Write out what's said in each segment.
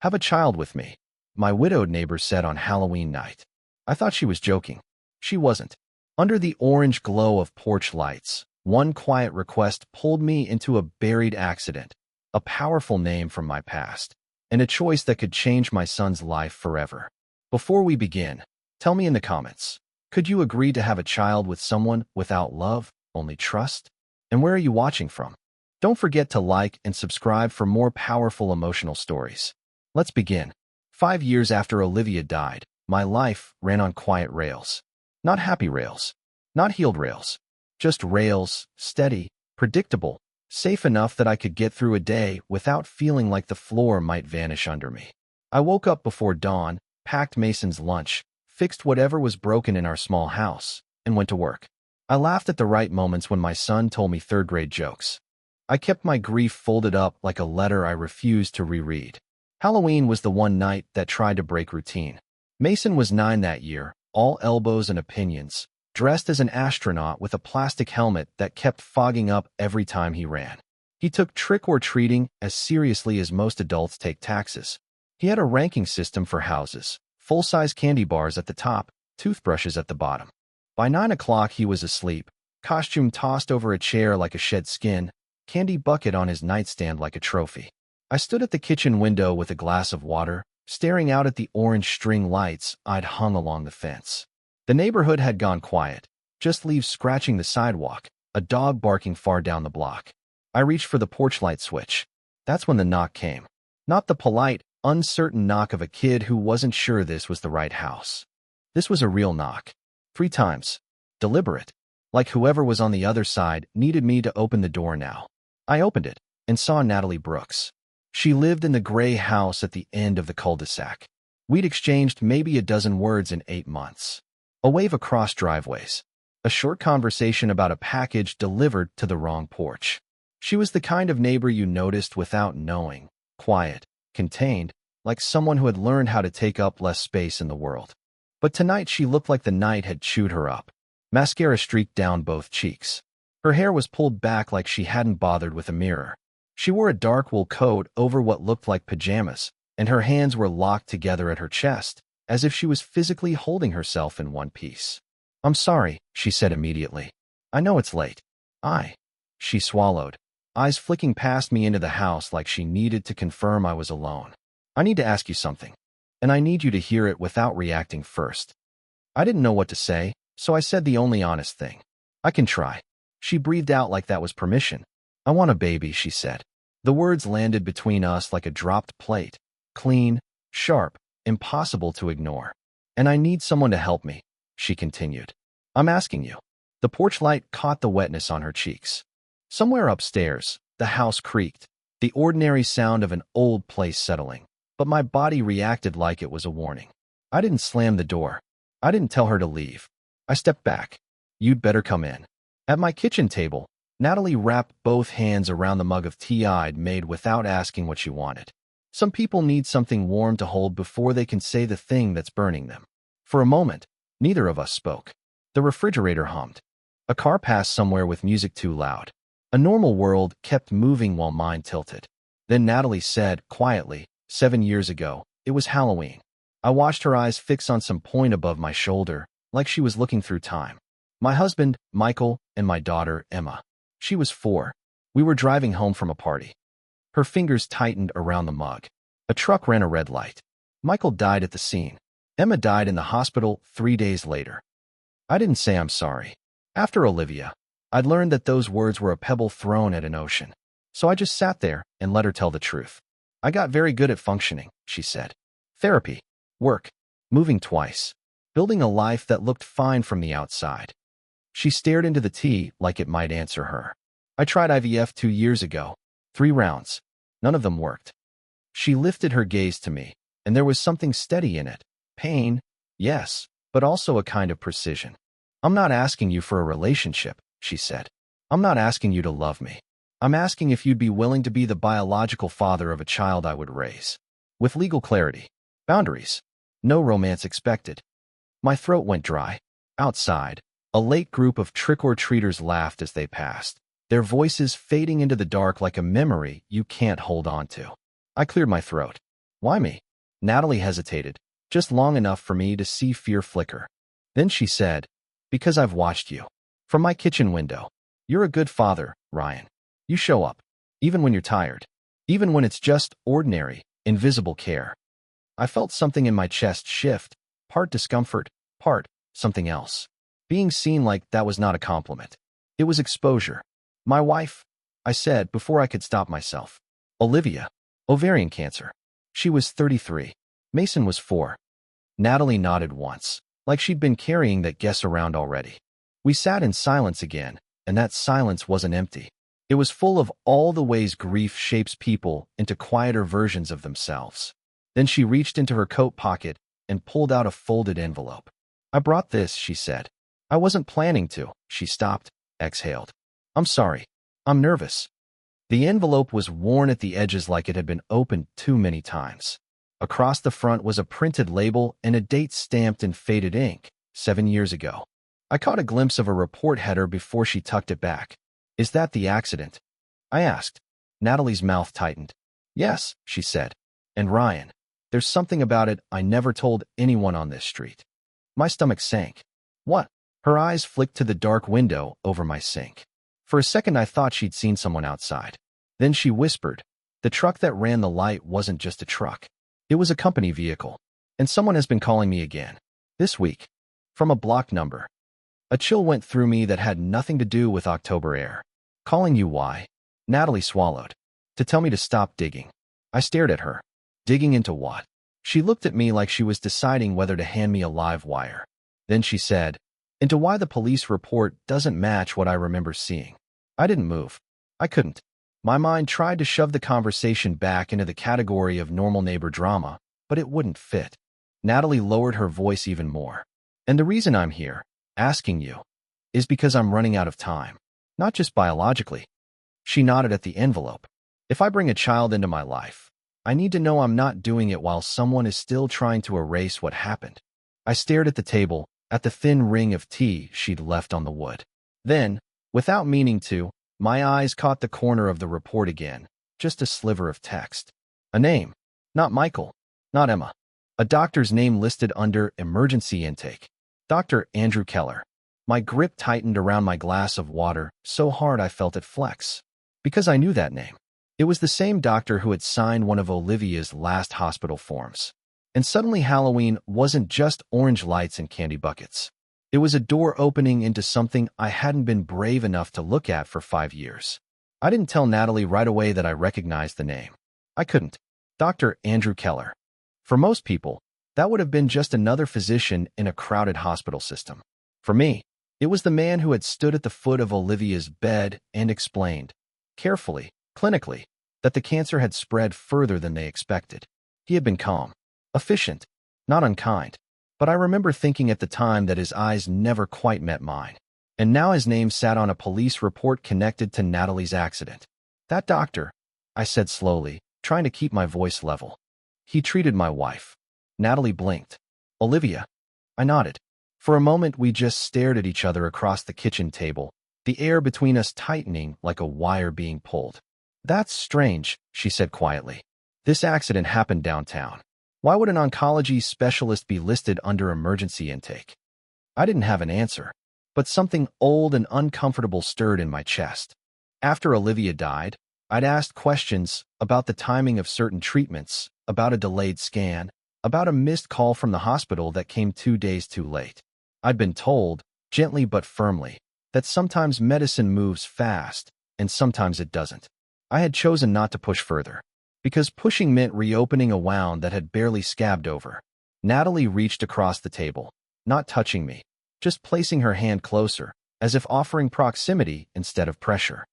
Have a child with me, my widowed neighbor said on Halloween night. I thought she was joking. She wasn't. Under the orange glow of porch lights, one quiet request pulled me into a buried accident, a powerful name from my past, and a choice that could change my son's life forever. Before we begin, tell me in the comments, could you agree to have a child with someone without love, only trust? And where are you watching from? Don't forget to like and subscribe for more powerful emotional stories. Let's begin. 5 years after Olivia died, my life ran on quiet rails. Not happy rails, not healed rails, just rails, steady, predictable, safe enough that I could get through a day without feeling like the floor might vanish under me. I woke up before dawn, packed Mason's lunch, fixed whatever was broken in our small house, and went to work. I laughed at the right moments when my son told me third-grade jokes. I kept my grief folded up like a letter I refused to reread. Halloween was the one night that tried to break routine. Mason was 9 that year, all elbows and opinions, dressed as an astronaut with a plastic helmet that kept fogging up every time he ran. He took trick-or-treating as seriously as most adults take taxes. He had a ranking system for houses, full-size candy bars at the top, toothbrushes at the bottom. By 9 o'clock he was asleep, costume tossed over a chair like a shed skin, candy bucket on his nightstand like a trophy. I stood at the kitchen window with a glass of water, staring out at the orange string lights I'd hung along the fence. The neighborhood had gone quiet, just leaves scratching the sidewalk, a dog barking far down the block. I reached for the porch light switch. That's when the knock came. Not the polite, uncertain knock of a kid who wasn't sure this was the right house. This was a real knock. 3 times. Deliberate. Like whoever was on the other side needed me to open the door now. I opened it and saw Natalie Brooks. She lived in the gray house at the end of the cul-de-sac. We'd exchanged maybe a dozen words in 8 months. A wave across driveways. A short conversation about a package delivered to the wrong porch. She was the kind of neighbor you noticed without knowing. Quiet, contained, like someone who had learned how to take up less space in the world. But tonight she looked like the night had chewed her up. Mascara streaked down both cheeks. Her hair was pulled back like she hadn't bothered with a mirror. She wore a dark wool coat over what looked like pajamas, and her hands were locked together at her chest, as if she was physically holding herself in one piece. "I'm sorry," she said immediately. "I know it's late." She swallowed, eyes flicking past me into the house like she needed to confirm I was alone. "I need to ask you something, and I need you to hear it without reacting first." I didn't know what to say, so I said the only honest thing. "I can try." She breathed out like that was permission. "I want a baby," she said. The words landed between us like a dropped plate. Clean, sharp, impossible to ignore. "And I need someone to help me," she continued. "I'm asking you." The porch light caught the wetness on her cheeks. Somewhere upstairs, the house creaked, the ordinary sound of an old place settling, but my body reacted like it was a warning. I didn't slam the door. I didn't tell her to leave. I stepped back. "You'd better come in." At my kitchen table, Natalie wrapped both hands around the mug of tea I'd made without asking what she wanted. Some people need something warm to hold before they can say the thing that's burning them. For a moment, neither of us spoke. The refrigerator hummed. A car passed somewhere with music too loud. A normal world kept moving while mine tilted. Then Natalie said, quietly, 7 years ago, it was Halloween. I watched her eyes fix on some point above my shoulder, like she was looking through time. My husband, Michael, and my daughter, Emma. She was 4. We were driving home from a party. Her fingers tightened around the mug. A truck ran a red light. Michael died at the scene. Emma died in the hospital 3 days later. I didn't say I'm sorry. After Olivia, I'd learned that those words were a pebble thrown at an ocean. So I just sat there and let her tell the truth. I got very good at functioning, she said. Therapy, work, moving twice, building a life that looked fine from the outside. She stared into the tea like it might answer her. I tried IVF 2 years ago. 3 rounds. None of them worked. She lifted her gaze to me, and there was something steady in it. Pain, yes, but also a kind of precision. I'm not asking you for a relationship, she said. I'm not asking you to love me. I'm asking if you'd be willing to be the biological father of a child I would raise. With legal clarity. Boundaries. No romance expected. My throat went dry. Outside, a late group of trick-or-treaters laughed as they passed, their voices fading into the dark like a memory you can't hold on to. I cleared my throat. Why me? Natalie hesitated, just long enough for me to see fear flicker. Then she said, because I've watched you. From my kitchen window. You're a good father, Ryan. You show up. Even when you're tired. Even when it's just ordinary, invisible care. I felt something in my chest shift, part discomfort, part something else. Being seen like that was not a compliment. It was exposure. My wife, I said before I could stop myself. Olivia. Ovarian cancer. She was 33. Mason was 4. Natalie nodded once, like she'd been carrying that guess around already. We sat in silence again, and that silence wasn't empty. It was full of all the ways grief shapes people into quieter versions of themselves. Then she reached into her coat pocket and pulled out a folded envelope. I brought this, she said. I wasn't planning to. She stopped, exhaled. I'm sorry. I'm nervous. The envelope was worn at the edges like it had been opened too many times. Across the front was a printed label and a date stamped in faded ink, 7 years ago. I caught a glimpse of a report header before she tucked it back. Is that the accident? I asked. Natalie's mouth tightened. Yes, she said. And Ryan. There's something about it I never told anyone on this street. My stomach sank. What? Her eyes flicked to the dark window over my sink. For a second I thought she'd seen someone outside. Then she whispered, the truck that ran the light wasn't just a truck. It was a company vehicle. And someone has been calling me again. This week. From a blocked number. A chill went through me that had nothing to do with October air. Calling you why? Natalie swallowed. To tell me to stop digging. I stared at her. Digging into what? She looked at me like she was deciding whether to hand me a live wire. Then she said, into why the police report doesn't match what I remember seeing. I didn't move. I couldn't. My mind tried to shove the conversation back into the category of normal neighbor drama, but it wouldn't fit. Natalie lowered her voice even more. And the reason I'm here, asking you, is because I'm running out of time. Not just biologically. She nodded at the envelope. If I bring a child into my life, I need to know I'm not doing it while someone is still trying to erase what happened. I stared at the table, at the thin ring of tea she'd left on the wood. Then, without meaning to, my eyes caught the corner of the report again, just a sliver of text. A name. Not Michael. Not Emma. A doctor's name listed under emergency intake. Dr. Andrew Keller. My grip tightened around my glass of water so hard I felt it flex. Because I knew that name. It was the same doctor who had signed one of Olivia's last hospital forms. And suddenly Halloween wasn't just orange lights and candy buckets. It was a door opening into something I hadn't been brave enough to look at for 5 years. I didn't tell Natalie right away that I recognized the name. I couldn't. Dr. Andrew Keller. For most people, that would have been just another physician in a crowded hospital system. For me, it was the man who had stood at the foot of Olivia's bed and explained, carefully, clinically, that the cancer had spread further than they expected. He had been calm, efficient, not unkind, but I remember thinking at the time that his eyes never quite met mine. And now his name sat on a police report connected to Natalie's accident. That doctor, I said slowly, trying to keep my voice level. He treated my wife. Natalie blinked. Olivia. I nodded. For a moment we just stared at each other across the kitchen table, the air between us tightening like a wire being pulled. That's strange, she said quietly. This accident happened downtown. Why would an oncology specialist be listed under emergency intake? I didn't have an answer, but something old and uncomfortable stirred in my chest. After Olivia died, I'd asked questions about the timing of certain treatments, about a delayed scan, about a missed call from the hospital that came 2 days too late. I'd been told, gently but firmly, that sometimes medicine moves fast, and sometimes it doesn't. I had chosen not to push further, because pushing meant reopening a wound that had barely scabbed over. Natalie reached across the table, not touching me, just placing her hand closer, as if offering proximity instead of pressure.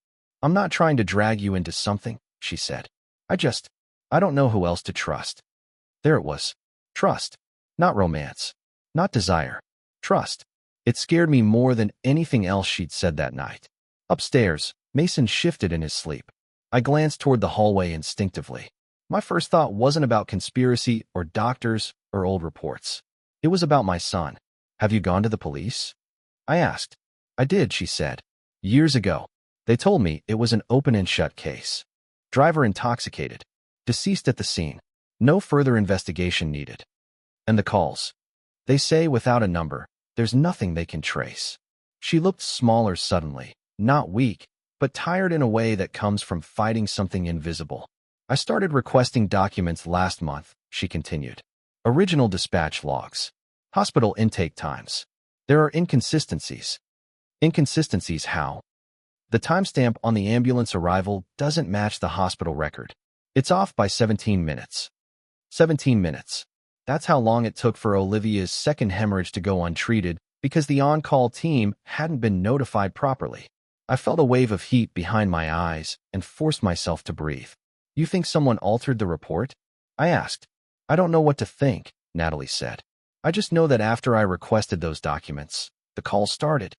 I'm not trying to drag you into something, she said. I don't know who else to trust. There it was. Trust. Not romance. Not desire. Trust. It scared me more than anything else she'd said that night. Upstairs, Mason shifted in his sleep. I glanced toward the hallway instinctively. My first thought wasn't about conspiracy or doctors or old reports. It was about my son. Have you gone to the police? I asked. I did, she said. Years ago. They told me it was an open and shut case. Driver intoxicated. Deceased at the scene. No further investigation needed. And the calls. They say without a number, there's nothing they can trace. She looked smaller suddenly, not weak, but tired in a way that comes from fighting something invisible. I started requesting documents last month, she continued. Original dispatch logs. Hospital intake times. There are inconsistencies. Inconsistencies how? The timestamp on the ambulance arrival doesn't match the hospital record. It's off by 17 minutes. 17 minutes. That's how long it took for Olivia's second hemorrhage to go untreated because the on-call team hadn't been notified properly. I felt a wave of heat behind my eyes and forced myself to breathe. You think someone altered the report? I asked. I don't know what to think, Natalie said. I just know that after I requested those documents, the call started.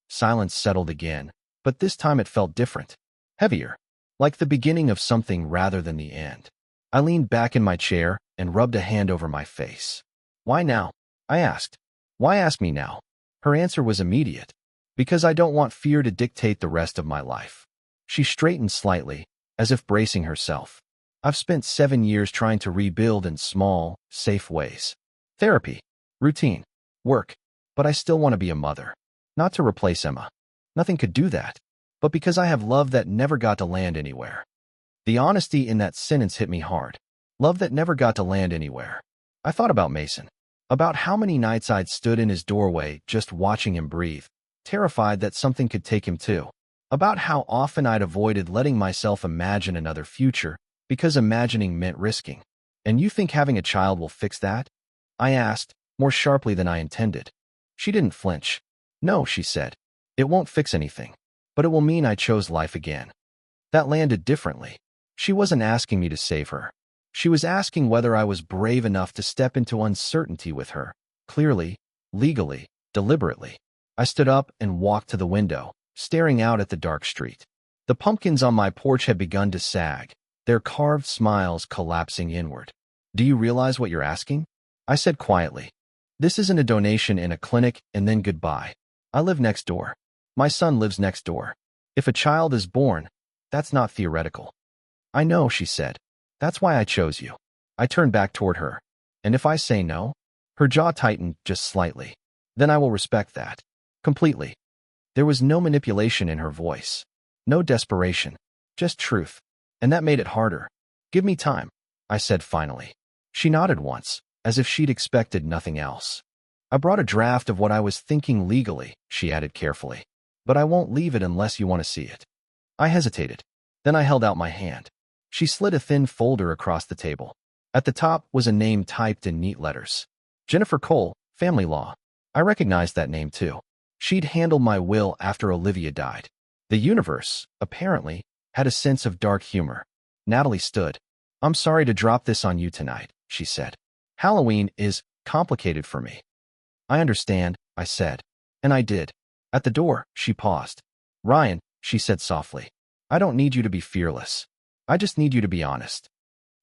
Silence settled again, but this time it felt different. Heavier. Like the beginning of something rather than the end. I leaned back in my chair and rubbed a hand over my face. Why now? I asked. Why ask me now? Her answer was immediate. Because I don't want fear to dictate the rest of my life. She straightened slightly, as if bracing herself. I've spent 7 years trying to rebuild in small, safe ways. Therapy, routine, work, but I still want to be a mother. Not to replace Emma. Nothing could do that. But because I have love that never got to land anywhere. The honesty in that sentence hit me hard. Love that never got to land anywhere. I thought about Mason. About how many nights I'd stood in his doorway just watching him breathe, terrified that something could take him too. About how often I'd avoided letting myself imagine another future because imagining meant risking. And you think having a child will fix that? I asked, more sharply than I intended. She didn't flinch. No, she said. It won't fix anything. But it will mean I chose life again. That landed differently. She wasn't asking me to save her. She was asking whether I was brave enough to step into uncertainty with her. Clearly, legally, deliberately. I stood up and walked to the window, staring out at the dark street. The pumpkins on my porch had begun to sag, their carved smiles collapsing inward. Do you realize what you're asking? I said quietly. This isn't a donation in a clinic and then goodbye. I live next door. My son lives next door. If a child is born, that's not theoretical. I know, she said. That's why I chose you. I turned back toward her. And if I say no? Her jaw tightened just slightly. Then I will respect that. Completely. There was no manipulation in her voice. No desperation. Just truth. And that made it harder. Give me time, I said finally. She nodded once, as if she'd expected nothing else. I brought a draft of what I was thinking legally, she added carefully. But I won't leave it unless you want to see it. I hesitated. Then I held out my hand. She slid a thin folder across the table. At the top was a name typed in neat letters. Jennifer Cole, Family Law. I recognized that name too. She'd handled my will after Olivia died. The universe, apparently, had a sense of dark humor. Natalie stood. I'm sorry to drop this on you tonight, she said. Halloween is complicated for me. I understand, I said. And I did. At the door, she paused. Ryan, she said softly. I don't need you to be fearless. I just need you to be honest.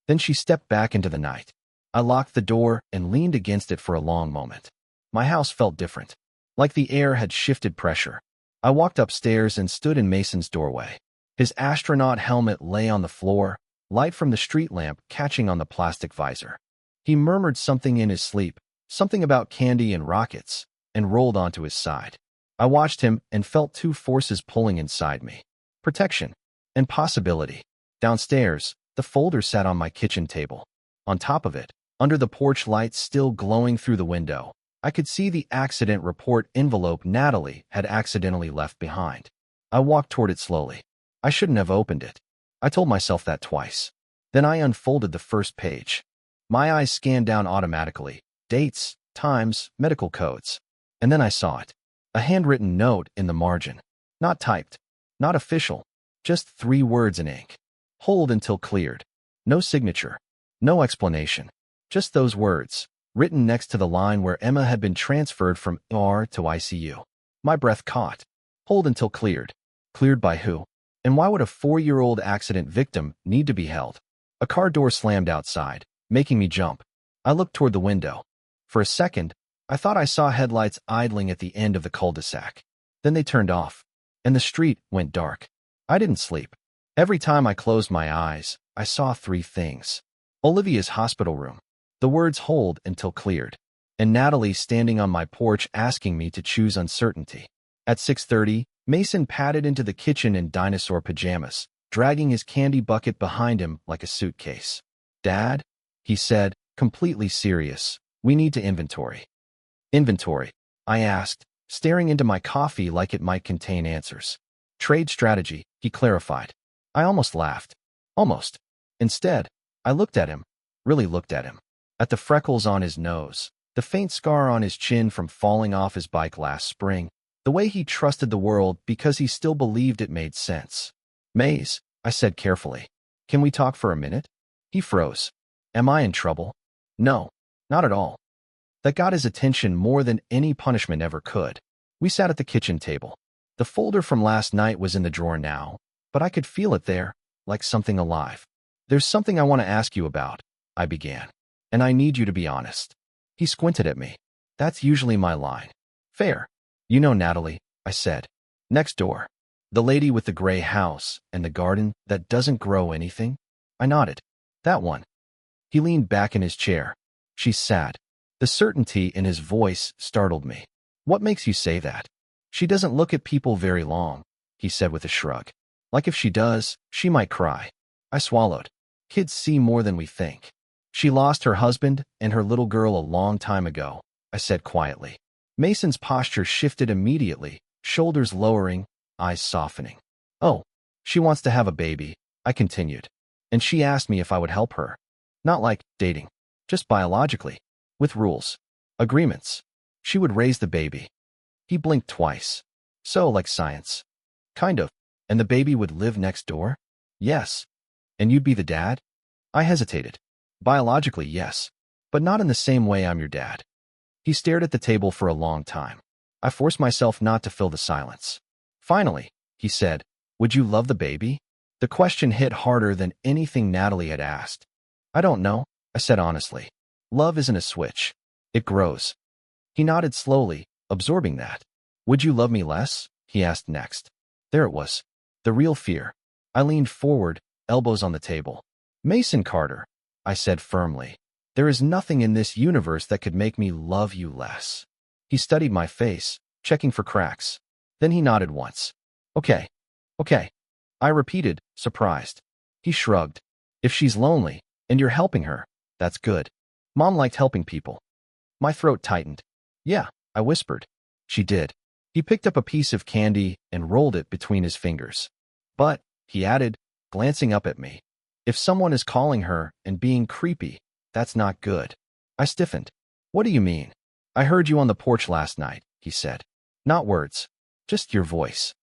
Then she stepped back into the night. I locked the door and leaned against it for a long moment. My house felt different. Like the air had shifted pressure. I walked upstairs and stood in Mason's doorway. His astronaut helmet lay on the floor, light from the street lamp catching on the plastic visor. He murmured something in his sleep, something about candy and rockets, and rolled onto his side. I watched him and felt two forces pulling inside me. Protection and possibility. Downstairs, the folder sat on my kitchen table. On top of it, under the porch light still glowing through the window, I could see the accident report envelope Natalie had accidentally left behind. I walked toward it slowly. I shouldn't have opened it. I told myself that twice. Then I unfolded the first page. My eyes scanned down automatically. Dates, times, medical codes. And then I saw it. A handwritten note in the margin. Not typed. Not official. Just 3 words in ink. Hold until cleared. No signature. No explanation. Just those words, written next to the line where Emma had been transferred from ER to ICU. My breath caught. Hold until cleared. Cleared by who? And why would a 4-year-old accident victim need to be held? A car door slammed outside, making me jump. I looked toward the window. For a second, I thought I saw headlights idling at the end of the cul-de-sac. Then they turned off, and the street went dark. I didn't sleep. Every time I closed my eyes, I saw 3 things. Olivia's hospital room. The words hold until cleared. And Natalie standing on my porch asking me to choose uncertainty. At 6:30, Mason padded into the kitchen in dinosaur pajamas, dragging his candy bucket behind him like a suitcase. "Dad," he said, completely serious, "we need to inventory." "Inventory?" I asked, staring into my coffee like it might contain answers. "Trade strategy," he clarified. I almost laughed. Almost. Instead, I looked at him, really looked at him. At the freckles on his nose, the faint scar on his chin from falling off his bike last spring, the way he trusted the world because he still believed it made sense. "Maze," I said carefully, "can we talk for a minute?" He froze. Am I in trouble? No, not at all. That got his attention more than any punishment ever could. We sat at the kitchen table. The folder from last night was in the drawer now, but I could feel it there, like something alive. "There's something I want to ask you about," I began, "and I need you to be honest." He squinted at me. That's usually my line. "Fair. You know Natalie," I said. "Next door. The lady with the gray house and the garden that doesn't grow anything?" I nodded. "That one." He leaned back in his chair. "She's sad." The certainty in his voice startled me. "What makes you say that?" "She doesn't look at people very long," he said with a shrug. "Like if she does, she might cry." I swallowed. "Kids see more than we think." "She lost her husband and her little girl a long time ago," I said quietly. Mason's posture shifted immediately, shoulders lowering, eyes softening. "Oh, she wants to have a baby," I continued. "And she asked me if I would help her. Not like dating, just biologically, with rules, agreements. She would raise the baby." He blinked twice. "So, like science?" "Kind of. And the baby would live next door?" "Yes." "And you'd be the dad?" I hesitated. "Biologically, yes, but not in the same way I'm your dad." He stared at the table for a long time. I forced myself not to fill the silence. Finally, he said, "Would you love the baby?" The question hit harder than anything Natalie had asked. "I don't know," I said honestly. "Love isn't a switch. It grows." He nodded slowly, absorbing that. "Would you love me less?" he asked next. There it was. The real fear. I leaned forward, elbows on the table. "Mason Carter," I said firmly, "there is nothing in this universe that could make me love you less." He studied my face, checking for cracks. Then he nodded once. Okay. I repeated, surprised. He shrugged. "If she's lonely, and you're helping her, that's good. Mom liked helping people." My throat tightened. "Yeah," I whispered. "She did." He picked up a piece of candy and rolled it between his fingers. "But," he added, glancing up at me, "if someone is calling her and being creepy, that's not good." I stiffened. "What do you mean?" "I heard you on the porch last night," he said. "Not words, just your voice."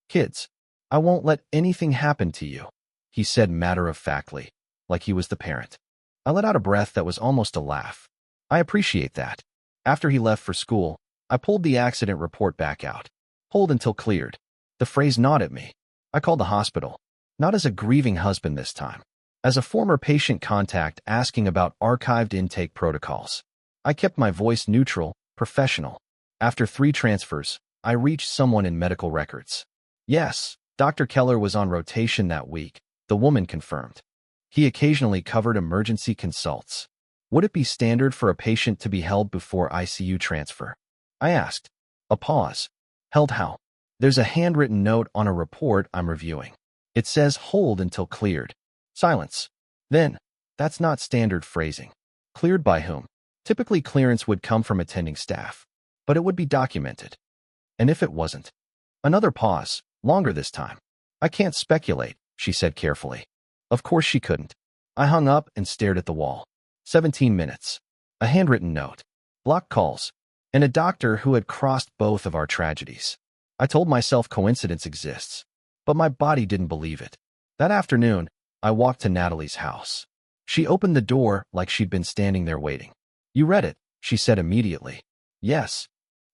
"Kids, I won't let anything happen to you," he said matter-of-factly, like he was the parent. I let out a breath that was almost a laugh. "I appreciate that." After he left for school, I pulled the accident report back out. "Hold until cleared." The phrase gnawed at me. I called the hospital. Not as a grieving husband this time. As a former patient contact asking about archived intake protocols. I kept my voice neutral, professional. After 3 transfers, I reached someone in medical records. "Yes, Dr. Keller was on rotation that week," the woman confirmed. "He occasionally covered emergency consults." "Would it be standard for a patient to be held before ICU transfer?" I asked. A pause. "Held how?" "There's a handwritten note on a report I'm reviewing. It says hold until cleared." Silence. Then, "That's not standard phrasing." "Cleared by whom?" "Typically clearance would come from attending staff, but it would be documented." "And if it wasn't?" Another pause, longer this time. "I can't speculate," she said carefully. Of course she couldn't. I hung up and stared at the wall. 17 minutes. A handwritten note. Blocked calls. And a doctor who had crossed both of our tragedies. I told myself coincidence exists, but my body didn't believe it. That afternoon, I walked to Natalie's house. She opened the door like she'd been standing there waiting. "You read it," she said immediately. "Yes."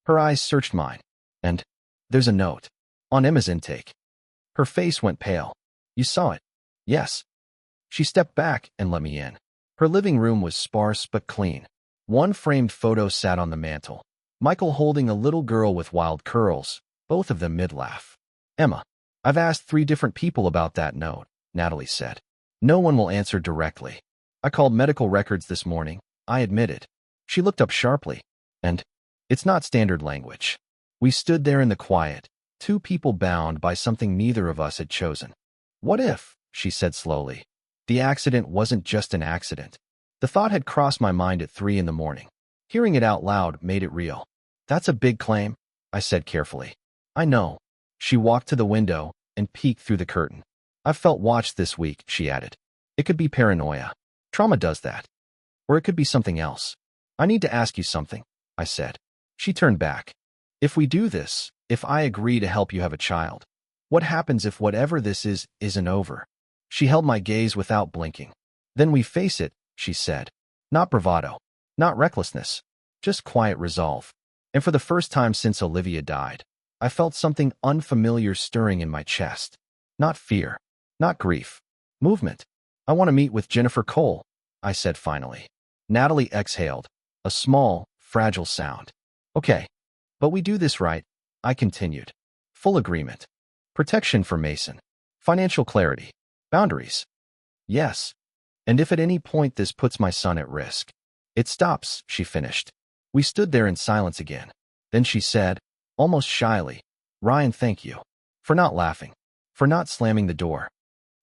Her eyes searched mine. "And there's a note. On Emma's intake." Her face went pale. "You saw it?" "Yes." She stepped back and let me in. Her living room was sparse but clean. One framed photo sat on the mantel. Michael holding a little girl with wild curls, both of them mid-laugh. "Emma, I've asked 3 different people about that note," Natalie said. "No one will answer directly." I called medical records this morning, I admitted. She looked up sharply. And it's not standard language. We stood there in the quiet, two people bound by something neither of us had chosen. What if, she said slowly, the accident wasn't just an accident? The thought had crossed my mind at 3 in the morning. Hearing it out loud made it real. That's a big claim, I said carefully. I know. She walked to the window and peeked through the curtain. I've felt watched this week, she added. It could be paranoia. Trauma does that. Or it could be something else. I need to ask you something, I said. She turned back. If we do this, if I agree to help you have a child, what happens if whatever this is, isn't over? She held my gaze without blinking. Then we face it, she said. Not bravado. Not recklessness. Just quiet resolve. And for the first time since Olivia died, I felt something unfamiliar stirring in my chest. Not fear. Not grief. Movement. I want to meet with Jennifer Cole, I said finally. Natalie exhaled, a small, fragile sound. Okay. But we do this right, I continued. Full agreement. Protection for Mason. Financial clarity. Boundaries. Yes. And if at any point this puts my son at risk, it stops, she finished. We stood there in silence again. Then she said, almost shyly, Ryan, thank you. For not laughing. For not slamming the door.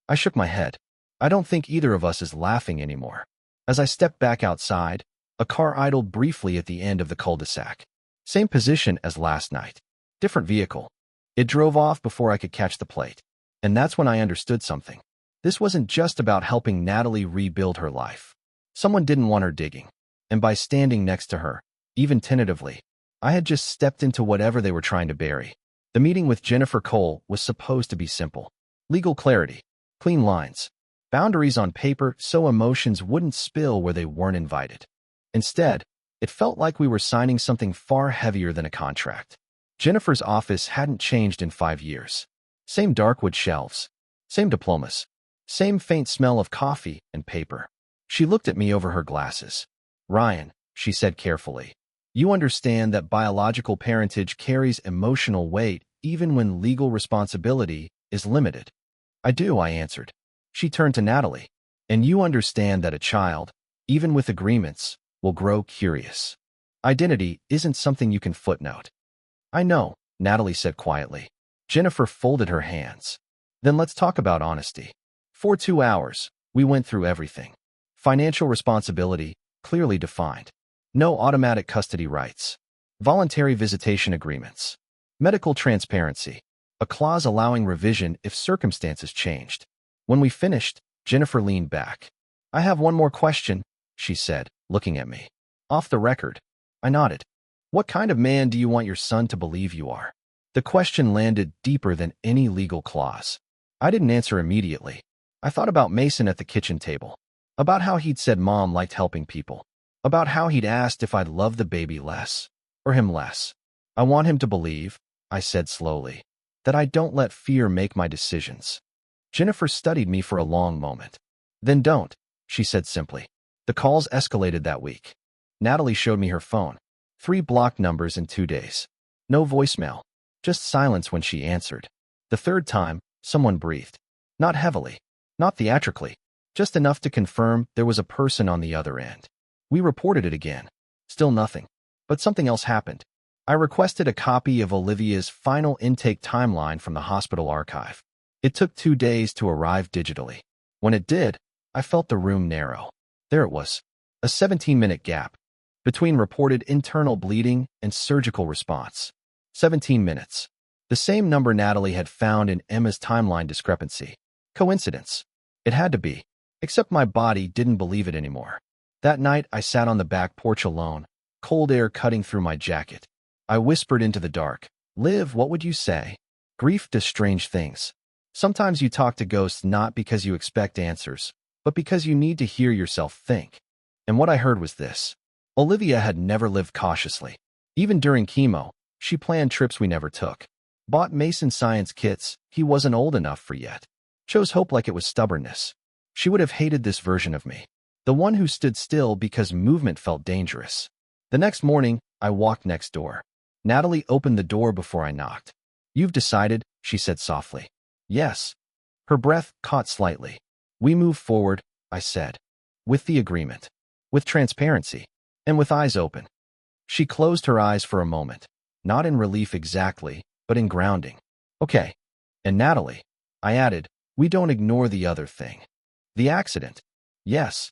I shook my head. I don't think either of us is laughing anymore. As I stepped back outside, a car idled briefly at the end of the cul-de-sac. Same position as last night. Different vehicle. It drove off before I could catch the plate. And that's when I understood something. This wasn't just about helping Natalie rebuild her life. Someone didn't want her digging. And by standing next to her, even tentatively, I had just stepped into whatever they were trying to bury. The meeting with Jennifer Cole was supposed to be simple. Legal clarity. Clean lines. Boundaries on paper so emotions wouldn't spill where they weren't invited. Instead, it felt like we were signing something far heavier than a contract. Jennifer's office hadn't changed in 5 years. Same darkwood shelves. Same diplomas. Same faint smell of coffee and paper. She looked at me over her glasses. Ryan, she said carefully, you understand that biological parentage carries emotional weight even when legal responsibility is limited. I do, I answered. She turned to Natalie. And you understand that a child, even with agreements, will grow curious. Identity isn't something you can footnote. I know, Natalie said quietly. Jennifer folded her hands. Then let's talk about honesty. For 2 hours, we went through everything. Financial responsibility, clearly defined. No automatic custody rights. Voluntary visitation agreements. Medical transparency. A clause allowing revision if circumstances changed. When we finished, Jennifer leaned back. I have one more question, she said, looking at me. Off the record. I nodded. What kind of man do you want your son to believe you are? The question landed deeper than any legal clause. I didn't answer immediately. I thought about Mason at the kitchen table. About how he'd said Mom liked helping people. About how he'd asked if I'd love the baby less. Or him less. I want him to believe, I said slowly, that I don't let fear make my decisions. Jennifer studied me for a long moment. Then don't, she said simply. The calls escalated that week. Natalie showed me her phone. 3 blocked numbers in 2 days. No voicemail. Just silence when she answered. The third time, someone breathed. Not heavily. Not theatrically. Just enough to confirm there was a person on the other end. We reported it again. Still nothing. But something else happened. I requested a copy of Olivia's final intake timeline from the hospital archive. It took 2 days to arrive digitally. When it did, I felt the room narrow. There it was. A 17-minute gap between reported internal bleeding and surgical response. 17 minutes. The same number Natalie had found in Emma's timeline discrepancy. Coincidence? It had to be. Except my body didn't believe it anymore. That night, I sat on the back porch alone, cold air cutting through my jacket. I whispered into the dark. Liv, what would you say? Grief does strange things. Sometimes you talk to ghosts not because you expect answers, but because you need to hear yourself think. And what I heard was this. Olivia had never lived cautiously. Even during chemo, she planned trips we never took. Bought Mason science kits he wasn't old enough for yet. Chose hope like it was stubbornness. She would have hated this version of me. The one who stood still because movement felt dangerous. The next morning, I walked next door. Natalie opened the door before I knocked. You've decided, she said softly. Yes. Her breath caught slightly. We move forward, I said. with the agreement, with transparency, and with eyes open. She closed her eyes for a moment, not in relief exactly, but in grounding. Okay. And Natalie, I added, we don't ignore the other thing. The accident. Yes.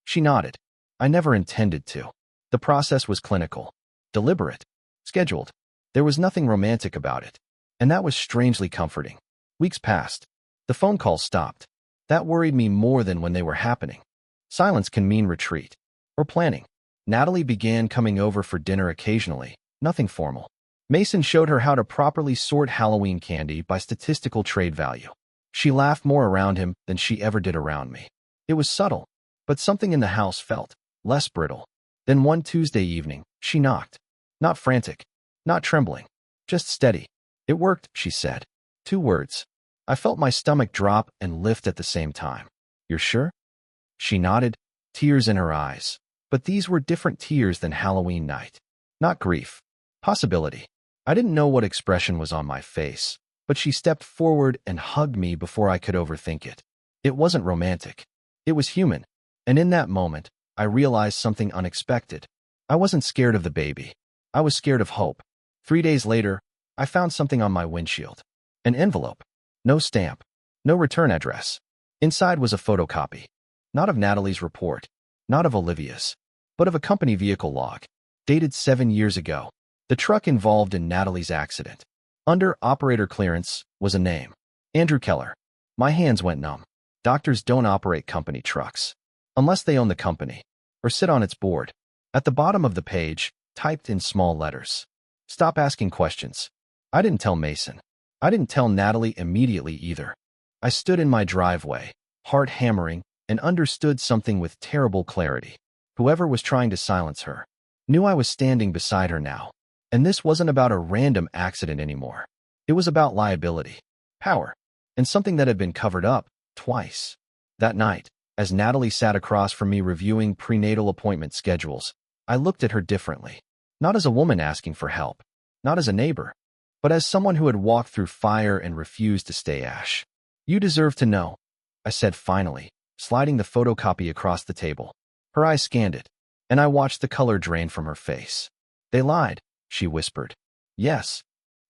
She nodded. I never intended to. The process was clinical, deliberate, scheduled. There was nothing romantic about it. And that was strangely comforting. Weeks passed. The phone calls stopped. That worried me more than when they were happening. Silence can mean retreat. Or planning. Natalie began coming over for dinner occasionally, nothing formal. Mason showed her how to properly sort Halloween candy by statistical trade value. She laughed more around him than she ever did around me. It was subtle, but something in the house felt less brittle. Then one Tuesday evening, she knocked. Not frantic, not trembling, just steady. It worked, she said. 2 words. I felt my stomach drop and lift at the same time. You're sure? She nodded, tears in her eyes. But these were different tears than Halloween night. Not grief. Possibility. I didn't know what expression was on my face, but she stepped forward and hugged me before I could overthink it. It wasn't romantic. It was human. And in that moment, I realized something unexpected. I wasn't scared of the baby. I was scared of hope. 3 days later, I found something on my windshield. An envelope. No stamp. No return address. Inside was a photocopy. Not of Natalie's report. Not of Olivia's. But of a company vehicle log. Dated 7 years ago. The truck involved in Natalie's accident. Under operator clearance was a name. Andrew Keller. My hands went numb. Doctors don't operate company trucks. Unless they own the company. Or sit on its board. At the bottom of the page, typed in small letters. Stop asking questions. I didn't tell Mason. I didn't tell Natalie immediately either. I stood in my driveway, heart hammering, and understood something with terrible clarity. Whoever was trying to silence her knew I was standing beside her now. And this wasn't about a random accident anymore. It was about liability, power, and something that had been covered up twice. That night, as Natalie sat across from me reviewing prenatal appointment schedules, I looked at her differently. Not as a woman asking for help, not as a neighbor, but as someone who had walked through fire and refused to stay ash. You deserve to know, I said finally, sliding the photocopy across the table. Her eyes scanned it, and I watched the color drain from her face. They lied, she whispered. Yes.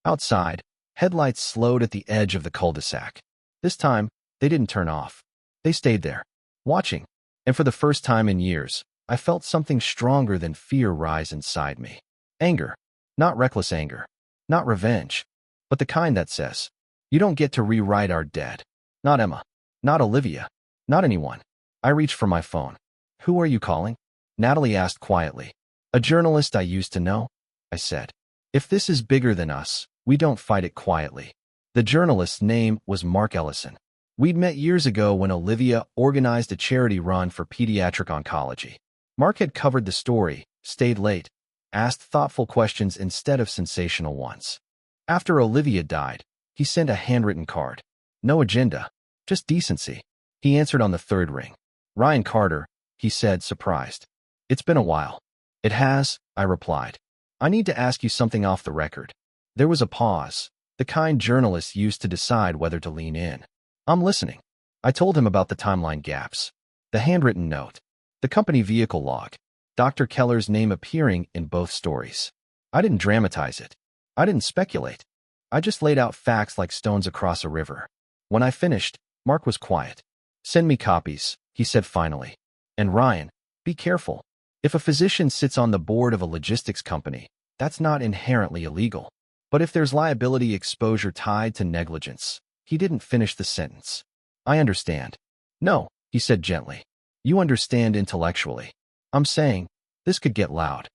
Outside, headlights slowed at the edge of the cul-de-sac. This time, they didn't turn off. They stayed there, watching, and for the first time in years, I felt something stronger than fear rise inside me. Anger. Not reckless anger. Not revenge. But the kind that says, you don't get to rewrite our dead. Not Emma. Not Olivia. Not anyone. I reached for my phone. Who are you calling? Natalie asked quietly. A journalist I used to know, I said. If this is bigger than us, we don't fight it quietly. The journalist's name was Mark Ellison. We'd met years ago when Olivia organized a charity run for pediatric oncology. Mark had covered the story, stayed late, asked thoughtful questions instead of sensational ones. After Olivia died, he sent a handwritten card. No agenda, just decency. He answered on the 3rd ring. Ryan Carter, he said, surprised. It's been a while. It has, I replied. I need to ask you something off the record. There was a pause, the kind journalists used to decide whether to lean in. I'm listening. I told him about the timeline gaps. The handwritten note. The company vehicle log. Dr. Keller's name appearing in both stories. I didn't dramatize it. I didn't speculate. I just laid out facts like stones across a river. When I finished, Mark was quiet. Send me copies, he said finally. And Ryan, be careful. If a physician sits on the board of a logistics company, that's not inherently illegal. But if there's liability exposure tied to negligence, he didn't finish the sentence. I understand. No, he said gently. You understand intellectually. I'm saying, this could get loud.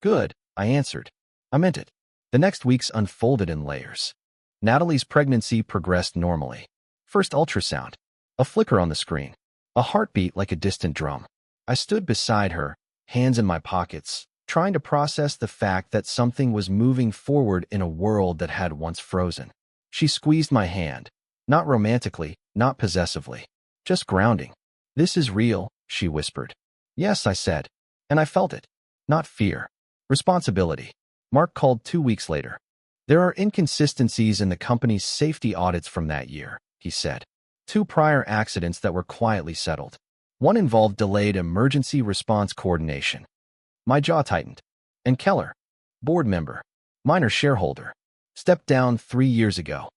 Good, I answered. I meant it. The next weeks unfolded in layers. Natalie's pregnancy progressed normally. First ultrasound. A flicker on the screen. A heartbeat like a distant drum. I stood beside her, hands in my pockets, trying to process the fact that something was moving forward in a world that had once frozen. She squeezed my hand. Not romantically, not possessively. Just grounding. This is real, she whispered. Yes, I said. And I felt it. Not fear. Responsibility. Mark called 2 weeks later. There are inconsistencies in the company's safety audits from that year, he said. 2 prior accidents that were quietly settled. One involved delayed emergency response coordination. My jaw tightened. And Keller, board member, minor shareholder, stepped down 3 years ago.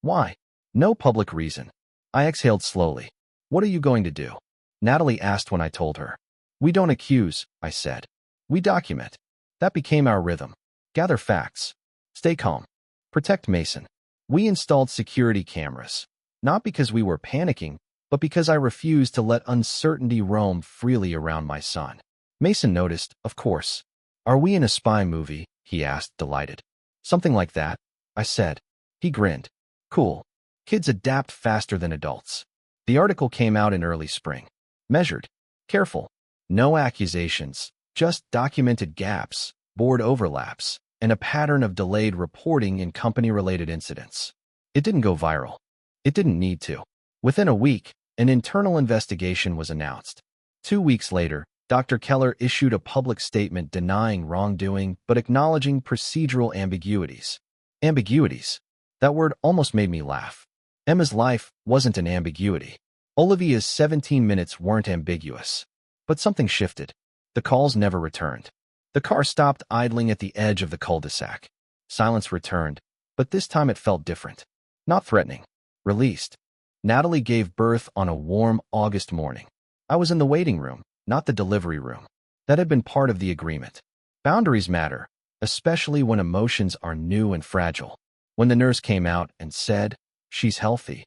Why? No public reason. I exhaled slowly. What are you going to do? Natalie asked when I told her. We don't accuse, I said. We document. That became our rhythm. Gather facts. Stay calm. Protect Mason. We installed security cameras. Not because we were panicking, but because I refused to let uncertainty roam freely around my son. Mason noticed, of course. Are we in a spy movie? He asked, delighted. Something like that, I said. He grinned. Cool. Kids adapt faster than adults. The article came out in early spring. Measured. Careful. No accusations. Just documented gaps, board overlaps, and a pattern of delayed reporting in company-related incidents. It didn't go viral. It didn't need to. Within a week, an internal investigation was announced. 2 weeks later, Dr. Keller issued a public statement denying wrongdoing but acknowledging procedural ambiguities. Ambiguities. That word almost made me laugh. Emma's life wasn't an ambiguity. Olivia's 17 minutes weren't ambiguous. But something shifted. The calls never returned. The car stopped idling at the edge of the cul-de-sac. Silence returned, but this time it felt different. Not threatening. Released. Natalie gave birth on a warm August morning. I was in the waiting room, not the delivery room. That had been part of the agreement. Boundaries matter, especially when emotions are new and fragile. When the nurse came out and said, "She's healthy,"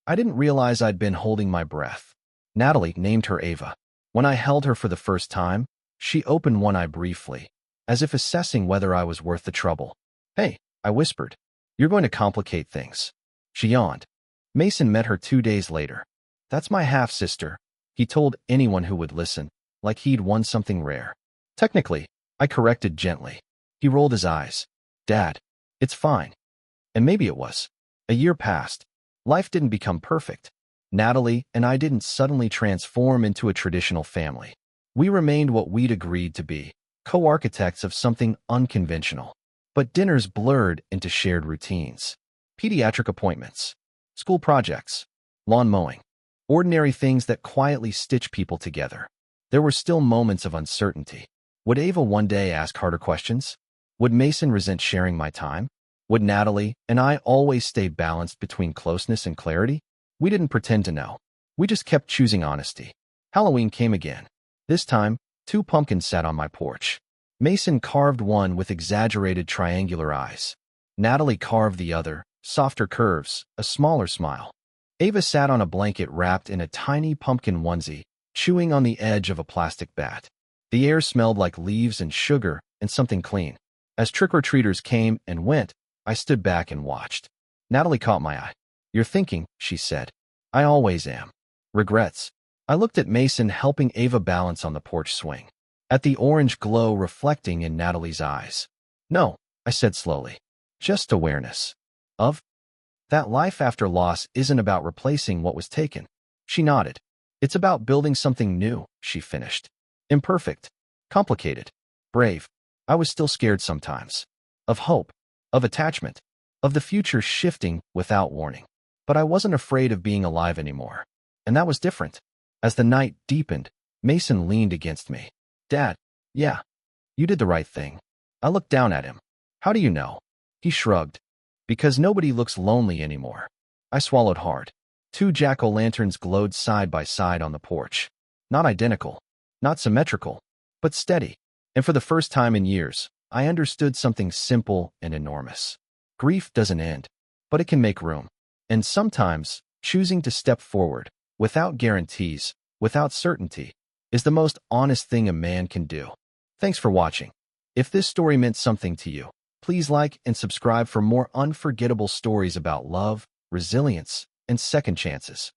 I didn't realize I'd been holding my breath. Natalie named her Ava. When I held her for the first time, she opened one eye briefly, as if assessing whether I was worth the trouble. "Hey," I whispered. "You're going to complicate things." She yawned. Mason met her 2 days later. "That's my half-sister," he told anyone who would listen, like he'd won something rare. "Technically," I corrected gently. He rolled his eyes. "Dad, it's fine." And maybe it was. A year passed. Life didn't become perfect. Natalie and I didn't suddenly transform into a traditional family. We remained what we'd agreed to be, co-architects of something unconventional. But dinners blurred into shared routines. Pediatric appointments, school projects, lawn mowing, ordinary things that quietly stitch people together. There were still moments of uncertainty. Would Ava one day ask harder questions? Would Mason resent sharing my time? Would Natalie and I always stay balanced between closeness and clarity? We didn't pretend to know. We just kept choosing honesty. Halloween came again. This time, 2 pumpkins sat on my porch. Mason carved one with exaggerated triangular eyes. Natalie carved the other, softer curves, a smaller smile. Ava sat on a blanket wrapped in a tiny pumpkin onesie, chewing on the edge of a plastic bat. The air smelled like leaves and sugar and something clean. As trick-or-treaters came and went, I stood back and watched. Natalie caught my eye. "You're thinking," she said. "I always am." Regrets. I looked at Mason helping Ava balance on the porch swing, at the orange glow reflecting in Natalie's eyes. "No," I said slowly. "Just awareness. Of that life after loss isn't about replacing what was taken." She nodded. "It's about building something new," she finished. "Imperfect. Complicated. Brave." I was still scared sometimes. Of hope. Of attachment. Of the future shifting without warning. But I wasn't afraid of being alive anymore. And that was different. As the night deepened, Mason leaned against me. "Dad, yeah, you did the right thing." I looked down at him. "How do you know?" He shrugged. "Because nobody looks lonely anymore." I swallowed hard. 2 jack-o'-lanterns glowed side by side on the porch. Not identical, not symmetrical, but steady. And for the first time in years, I understood something simple and enormous. Grief doesn't end, but it can make room. And sometimes, choosing to step forward, without guarantees, without certainty, is the most honest thing a man can do. Thanks for watching. If this story meant something to you, please like and subscribe for more unforgettable stories about love, resilience, and second chances.